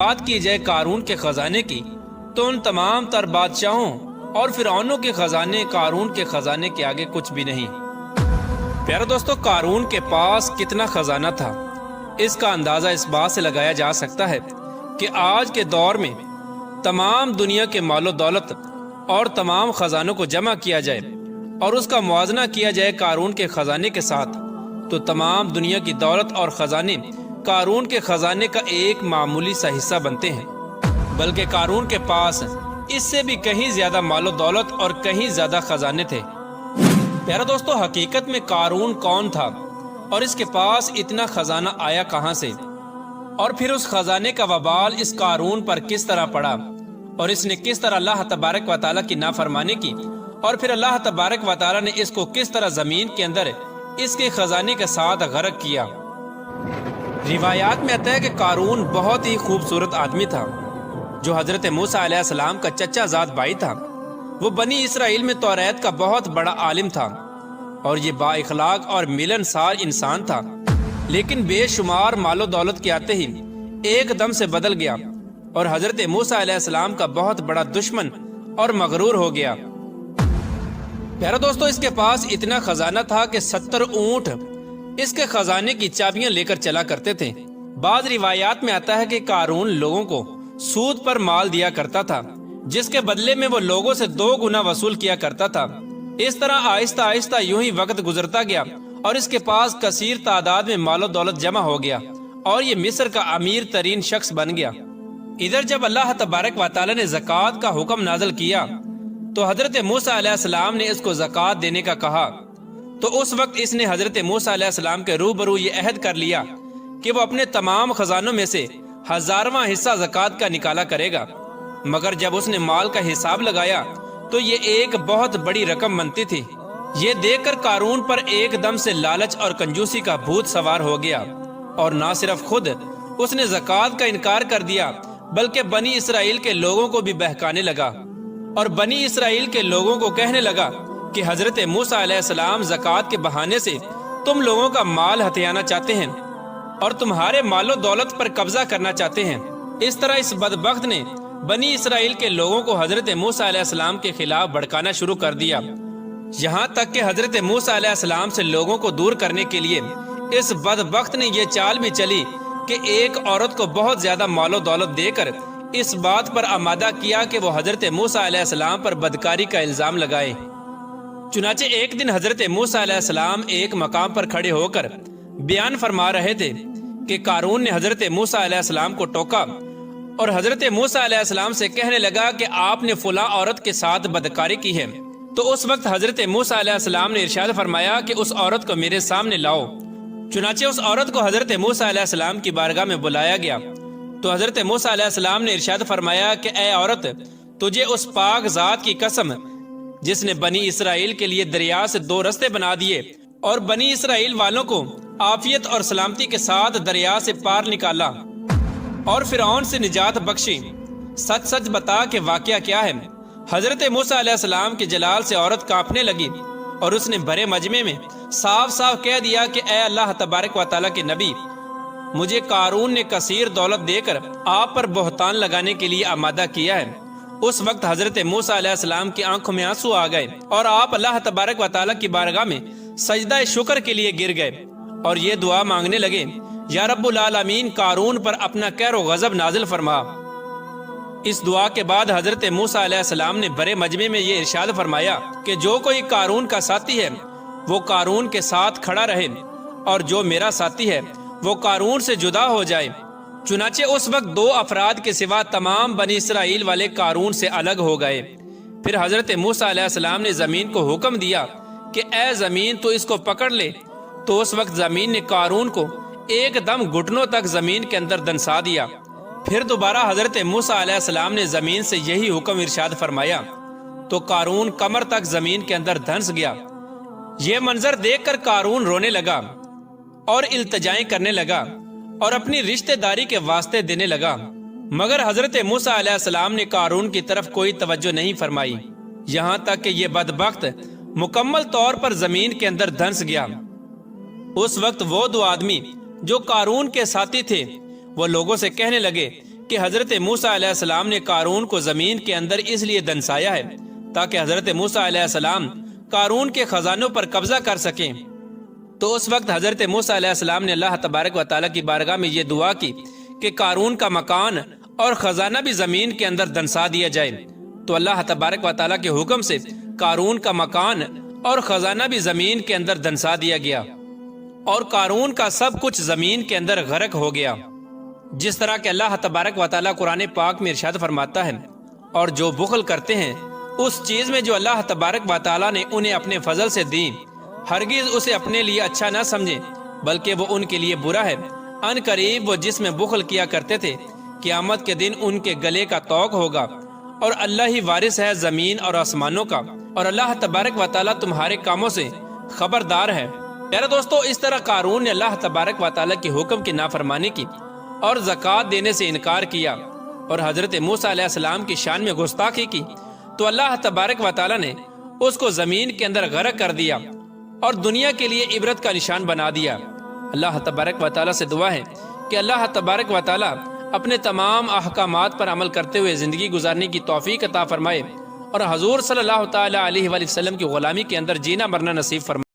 بات کی جائے قارون کے خزانے کی تو ان تمام تر بادشاہوں اور فرعونوں کے خزانے قارون کے خزانے کے آگے کچھ بھی نہیں۔ پیارے دوستو، قارون کے پاس کتنا خزانہ تھا اس کا اندازہ اس بات سے لگایا جا سکتا ہے کہ آج کے دور میں تمام دنیا کے مال و دولت اور تمام خزانوں کو جمع کیا جائے اور اس کا موازنہ کیا جائے قارون کے خزانے کے ساتھ تو تمام دنیا کی دولت اور خزانے قارون کے خزانے کا ایک معمولی سا حصہ بنتے ہیں، بلکہ قارون کے پاس اس سے بھی کہیں زیادہ مال و دولت اور کہیں زیادہ خزانے تھے۔ پیارا دوستو، حقیقت میں قارون کون تھا اور اس کے پاس اتنا خزانہ آیا کہاں سے، اور پھر اس خزانے کا وبال اس قارون پر کس طرح پڑا اور اس نے کس طرح اللہ تبارک و تعالیٰ کی نافرمانی کی، اور پھر اللہ تبارک و تعالیٰ نے اس کو کس طرح زمین کے اندر اس کے خزانے کے ساتھ غرق کیا۔ روایات میں آتا ہے کہ قارون بہت ہی خوبصورت آدمی تھا جو حضرت موسیٰ علیہ السلام کا چچا زاد بھائی تھا۔ وہ بنی اسرائیل میں توریت کا بہت بڑا عالم تھا اور یہ با اخلاق اور ملنسار انسان تھا، لیکن بے شمار مال و دولت کے آتے ہی ایک دم سے بدل گیا اور حضرت موسیٰ علیہ السلام کا بہت بڑا دشمن اور مغرور ہو گیا۔ پیارا دوستو، اس کے پاس اتنا خزانہ تھا کہ 70 اونٹ اس کے خزانے کی چابیاں لے کر چلا کرتے تھے۔ بعض روایات میں آتا ہے کہ قارون لوگوں کو سود پر مال دیا کرتا تھا، جس کے بدلے میں وہ لوگوں سے 2 گنا وصول کیا کرتا تھا۔ اس طرح آہستہ آہستہ یوں ہی وقت گزرتا گیا اور اس کے پاس کثیر تعداد میں مال و دولت جمع ہو گیا اور یہ مصر کا امیر ترین شخص بن گیا۔ ادھر جب اللہ تبارک و تعالیٰ نے زکوٰۃ کا حکم نازل کیا تو حضرت موسیٰ علیہ السلام نے اس کو زکوٰۃ دینے کا کہا، تو اس وقت اس نے حضرت موسیٰ علیہ السلام کے روبرو یہ عہد کر لیا کہ وہ اپنے تمام خزانوں میں سے 1000واں حصہ زکوٰۃ کا نکالا کرے گا۔ مگر جب اس نے مال کا حساب لگایا تو یہ ایک بہت بڑی رقم بنتی تھی۔ یہ دیکھ کر قارون پر ایک دم سے لالچ اور کنجوسی کا بھوت سوار ہو گیا اور نہ صرف خود اس نے زکوٰۃ کا انکار کر دیا بلکہ بنی اسرائیل کے لوگوں کو بھی بہکانے لگا اور بنی اسرائیل کے لوگوں کو کہنے لگا کہ حضرت موسیٰ علیہ السلام زکوٰۃ کے بہانے سے تم لوگوں کا مال ہتھیانا چاہتے ہیں اور تمہارے مال و دولت پر قبضہ کرنا چاہتے ہیں۔ اس طرح اس بدبخت نے بنی اسرائیل کے لوگوں کو حضرت موسیٰ علیہ السلام کے خلاف بھڑکانا شروع کر دیا، یہاں تک کہ حضرت موسیٰ علیہ السلام سے لوگوں کو دور کرنے کے لیے اس بدبخت نے یہ چال بھی چلی کہ ایک عورت کو بہت زیادہ مال و دولت دے کر اس بات پر آمادہ کیا کہ وہ حضرت موسیٰ علیہ السلام پر بدکاری کا الزام لگائے۔ چنانچہ ایک دن حضرت موسیٰ علیہ السلام ایک مقام پر کھڑے ہو کر بیان فرما رہے تھے کہ قارون نے حضرت موسیٰ علیہ السلام کو ٹوکا اور حضرت موسیٰ علیہ السلام سے کہنے لگا کہ آپ نے فلاں عورت کے ساتھ بدکاری کی ہے۔ تو اس وقت حضرت موسیٰ علیہ السلام نے ارشاد فرمایا کہ اس عورت کو میرے سامنے لاؤ۔ چنانچہ اس عورت کو حضرت موسیٰ علیہ السلام کی بارگاہ میں بلایا گیا تو حضرت موسیٰ علیہ السلام نے ارشاد فرمایا کہ اے عورت، تجھے اس پاک ذات کی قسم جس نے بنی اسرائیل کے لیے دریا سے 2 رستے بنا دیے اور بنی اسرائیل والوں کو عافیت اور سلامتی کے ساتھ دریا سے پار نکالا اور فرعون سے نجات بخشی، سچ سچ بتا کہ واقعہ کیا ہے۔ حضرت موسیٰ علیہ السلام کے جلال سے عورت کانپنے لگی اور اس نے بھرے مجمع میں صاف صاف کہہ دیا کہ اے اللہ تبارک و تعالیٰ کے نبی، مجھے قارون نے کثیر دولت دے کر آپ پر بہتان لگانے کے لیے آمادہ کیا ہے۔ اس وقت حضرت موسیٰ علیہ السلام کی آنکھوں میں آنسو آ گئے اور آپ اللہ تبارک و تعالیٰ کی بارگاہ میں سجدہ شکر کے لیے گر گئے اور یہ دعا مانگنے لگے، یا رب العالمین، قارون پر اپنا قہر و غضب نازل فرما۔ اس دعا کے بعد حضرت موسیٰ علیہ السلام نے بڑے مجمع میں یہ ارشاد فرمایا کہ جو کوئی قارون کا ساتھی ہے وہ قارون کے ساتھ کھڑا رہے اور جو میرا ساتھی ہے وہ قارون سے جدا ہو جائے۔ چنانچہ اس وقت 2 افراد کے سوا تمام بنی اسرائیل والے قارون سے الگ ہو گئے۔ پھر حضرت موسیٰ علیہ السلام نے زمین کو حکم دیا کہ اے زمین، تو اس کو پکڑ لے، تو اس وقت زمین نے قارون کو ایک دم گھٹنوں تک زمین کے اندر دنسا دیا۔ پھر دوبارہ حضرت موسیٰ علیہ السلام نے زمین سے یہی حکم ارشاد فرمایا تو قارون کمر تک زمین کے اندر دھنس گیا۔ یہ منظر دیکھ کر قارون رونے لگا اور التجائیں کرنے لگا اور اپنی رشتہ داری کے واسطے دینے لگا، مگر حضرت موسیٰ علیہ السلام نے قارون کی طرف کوئی توجہ نہیں فرمائی، یہاں تک کہ یہ بدبخت مکمل طور پر زمین کے اندر دھنس گیا۔ اس وقت وہ 2 آدمی جو قارون کے ساتھی تھے وہ لوگوں سے کہنے لگے کہ حضرت موسیٰ علیہ السلام نے قارون کو زمین کے اندر اس لیے دنسایا ہے تاکہ حضرت موسیٰ علیہ السلام قارون کے خزانوں پر قبضہ کر سکیں۔ تو اس وقت حضرت موسیٰ علیہ السلام نے اللہ تبارک و تعالیٰ کی بارگاہ میں یہ دعا کی کہ قارون کا مکان اور خزانہ بھی زمین کے اندر دنسا دیا جائے۔ تو اللہ تبارک و تعالیٰ کے حکم سے قارون کا مکان اور خزانہ بھی زمین کے اندر دنسا دیا گیا اور قارون کا سب کچھ زمین کے اندر غرق ہو گیا۔ جس طرح کہ اللہ تبارک و تعالیٰ قرآن پاک میں ارشاد فرماتا ہے، اور جو بخل کرتے ہیں اس چیز میں جو اللہ تبارک و تعالیٰ نے انہیں اپنے فضل سے دی، ہرگز اسے اپنے لیے اچھا نہ سمجھیں بلکہ وہ ان کے لیے برا ہے۔ ان قریب وہ جس میں بخل کیا کرتے تھے قیامت کے دن ان کے گلے کا طوق ہوگا، اور اللہ ہی وارث ہے زمین اور آسمانوں کا، اور اللہ تبارک و تعالیٰ تمہارے کاموں سے خبردار ہے۔ پیارے دوستو، اس طرح قارون نے اللہ تبارک و تعالیٰ کے حکم کی نافرمانی کی اور زکوٰۃ دینے سے انکار کیا اور حضرت موسیٰ علیہ السلام کی شان میں گستاخی کی، تو اللہ تبارک و تعالیٰ نے اس کو زمین کے اندر غرق کر دیا اور دنیا کے لیے عبرت کا نشان بنا دیا۔ اللہ تبارک و تعالیٰ سے دعا ہے کہ اللہ تبارک و تعالیٰ اپنے تمام احکامات پر عمل کرتے ہوئے زندگی گزارنے کی توفیق عطا فرمائے اور حضور صلی اللہ تعالیٰ علیہ وآلہ وسلم کی غلامی کے اندر جینا مرنا نصیب فرمائے۔